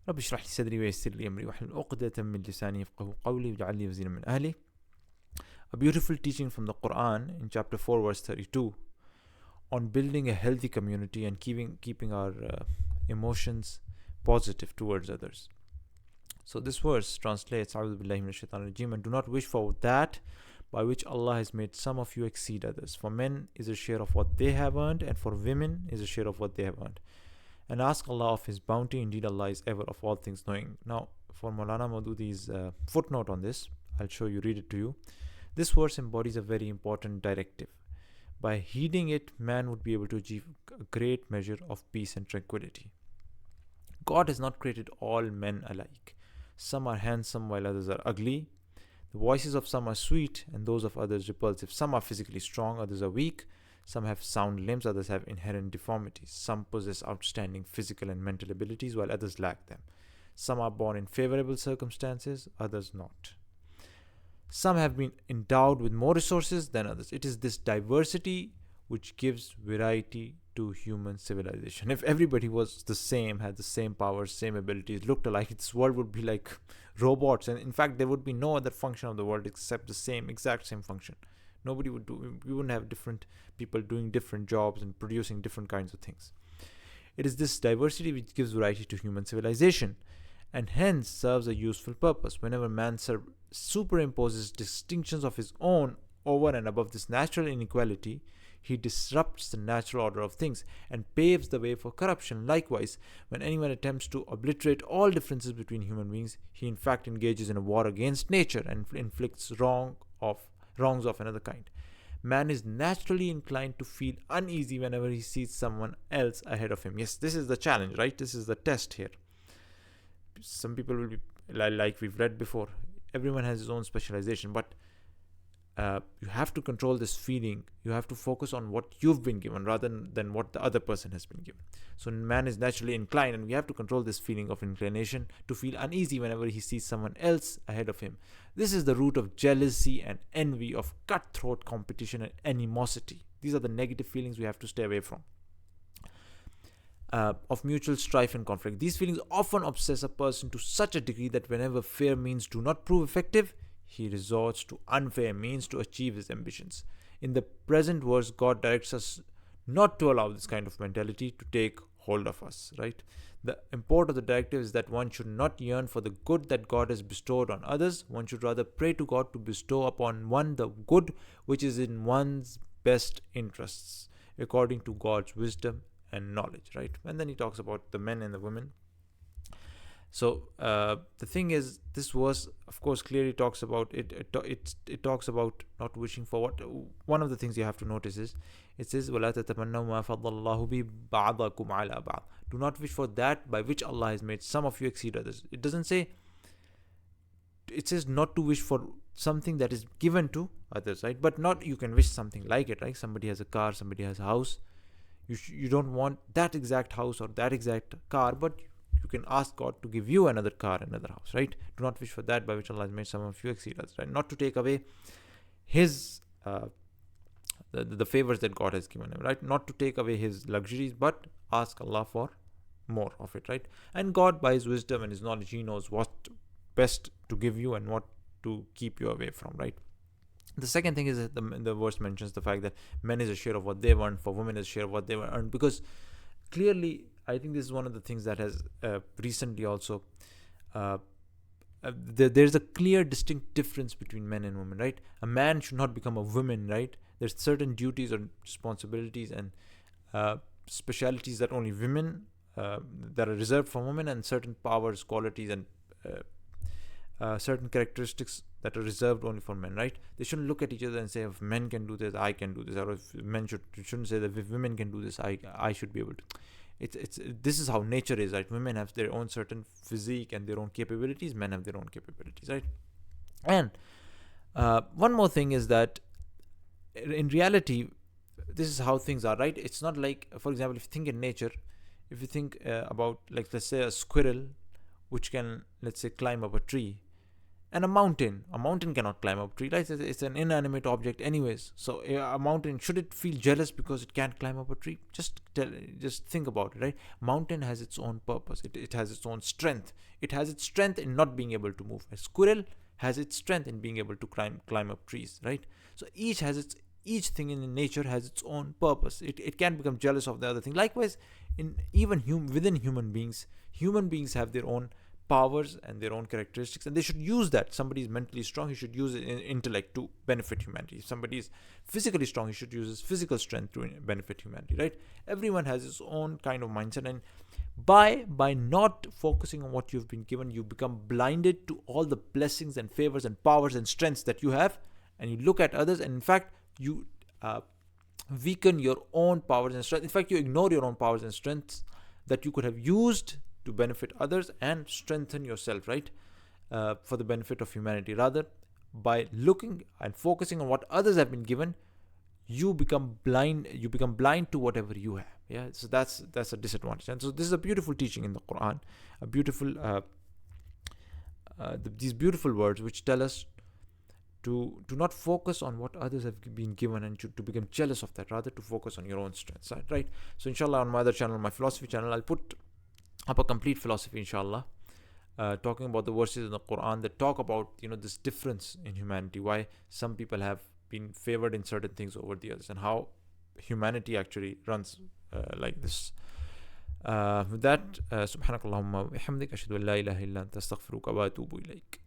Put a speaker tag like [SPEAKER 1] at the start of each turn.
[SPEAKER 1] رب اشرح لي صدري ويسر لي أمري واحلل عقدة من لساني يفقهوا قولي واجعل لي وزيرا من أهلي. A beautiful teaching from the Quran in chapter 4 verse 32 on building a healthy community and keeping our emotions positive towards others. So this verse translates, A'udhu billahi minash shaitanir rajim, and do not wish for that by which Allah has made some of you exceed others. For men is a share of what they have earned, and for women is a share of what they have earned. And ask Allah of His bounty. Indeed, Allah is ever of all things knowing. Now, for Maulana Maududi's footnote on this, I'll show you, read it to you. This verse embodies a very important directive. By heeding it, man would be able to achieve a great measure of peace and tranquility. God has not created all men alike. Some are handsome while others are ugly. The voices of some are sweet and those of others repulsive. Some are physically strong, others are weak. Some have sound limbs, others have inherent deformities. Some possess outstanding physical and mental abilities while others lack them. Some are born in favorable circumstances, others not. Some have been endowed with more resources than others. It is this diversity which gives variety to human civilization. If everybody was the same, had the same powers, same abilities, looked alike, this world would be like robots. And in fact, there would be no other function of the world except the exact same function. Nobody would do, we wouldn't have different people doing different jobs and producing different kinds of things. It is this diversity which gives variety to human civilization and hence serves a useful purpose. Whenever man superimposes distinctions of his own over and above this natural inequality, he disrupts the natural order of things and paves the way for corruption. Likewise, when anyone attempts to obliterate all differences between human beings, he in fact engages in a war against nature and inflicts wrongs of another kind. Man is naturally inclined to feel uneasy whenever he sees someone else ahead of him. Yes, this is the challenge, right? This is the test here. Some people will be, like we've read before, everyone has his own specialization, but you have to control this feeling. You have to focus on what you've been given rather than what the other person has been given. So man is naturally inclined, and we have to control this feeling of inclination to feel uneasy whenever he sees someone else ahead of him. This is the root of jealousy and envy, of cutthroat competition and animosity. These are the negative feelings we have to stay away from. Of mutual strife and conflict. These feelings often obsess a person to such a degree that whenever fair means do not prove effective, he resorts to unfair means to achieve his ambitions. In the present verse, God directs us not to allow this kind of mentality to take hold of us, right? The import of the directive is that one should not yearn for the good that God has bestowed on others. One should rather pray to God to bestow upon one the good which is in one's best interests, according to God's wisdom and knowledge, right? And then he talks about the men and the women. So the thing is, this verse, of course, clearly talks about it talks about not wishing for what. One of the things you have to notice is it says وَلَا تَتَمَنَّوْا مَا فَضَّلَ اللَّهُ بِهِ بَعْضَكُمْ عَلَى بَعْضٍ. Do not wish for that by which Allah has made some of you exceed others. It doesn't say. It says not to wish for something that is given to others, right? But not you can wish something like it, right? Somebody has a car, somebody has a house. You don't want that exact house or that exact car, but you can ask God to give you another car, another house, right? Do not wish for that by which Allah has made some of you exceed others, right? Not to take away His the favors that God has given him, right? Not to take away His luxuries, but ask Allah for more of it, right? And God, by His wisdom and His knowledge, He knows what best to give you and what to keep you away from, right? The second thing is that the verse mentions the fact that men is a share of what they earned, for women is a share of what they earned, because clearly, I think this is one of the things that has recently also, there's a clear distinct difference between men and women, right? A man should not become a woman, right? There's certain duties or responsibilities and specialities that only women, that are reserved for women, and certain powers, qualities, and certain characteristics that are reserved only for men, right? They shouldn't look at each other and say, if men can do this, I can do this. Or if men shouldn't say that if women can do this, I should be able to. This is how nature is, right? Women have their own certain physique and their own capabilities. Men have their own capabilities, right? And one more thing is that in reality, this is how things are, right? It's not like, for example, if you think in nature, if you think about, like, let's say a squirrel which can, let's say, climb up a tree, And a mountain cannot climb up a tree, right? It's an inanimate object anyways. So a mountain, should it feel jealous because it can't climb up a tree? Just think about it, right? Mountain has its own purpose. It has its own strength. It has its strength in not being able to move. A squirrel has its strength in being able to climb up trees, right? So each thing in nature has its own purpose. It can become jealous of the other thing. Likewise, within human beings have their own powers and their own characteristics, and they should use that. Somebody is mentally strong, he should use intellect to benefit humanity. If somebody is physically strong, he should use his physical strength to benefit humanity, right? Everyone has his own kind of mindset, and by not focusing on what you've been given, you become blinded to all the blessings and favors and powers and strengths that you have, and you look at others, and in fact you weaken your own powers and strengths. In fact, you ignore your own powers and strengths that you could have used to benefit others and strengthen yourself, right? For the benefit of humanity. Rather, by looking and focusing on what others have been given, you become blind to whatever you have. Yeah, so that's a disadvantage. And so this is a beautiful teaching in the Quran, a beautiful these beautiful words which tell us to not focus on what others have been given and to become jealous of that, rather to focus on your own strengths, right? So inshallah, on my other channel, my philosophy channel, I'll put up a complete philosophy, inshallah, talking about the verses in the Quran that talk about this difference in humanity, why some people have been favored in certain things over the others, and how humanity actually runs like this. With that, subhanakallahumma wa bihamdik, ashhadu an la ilaha illa anta, astaghfiruka wa atubu ilaik.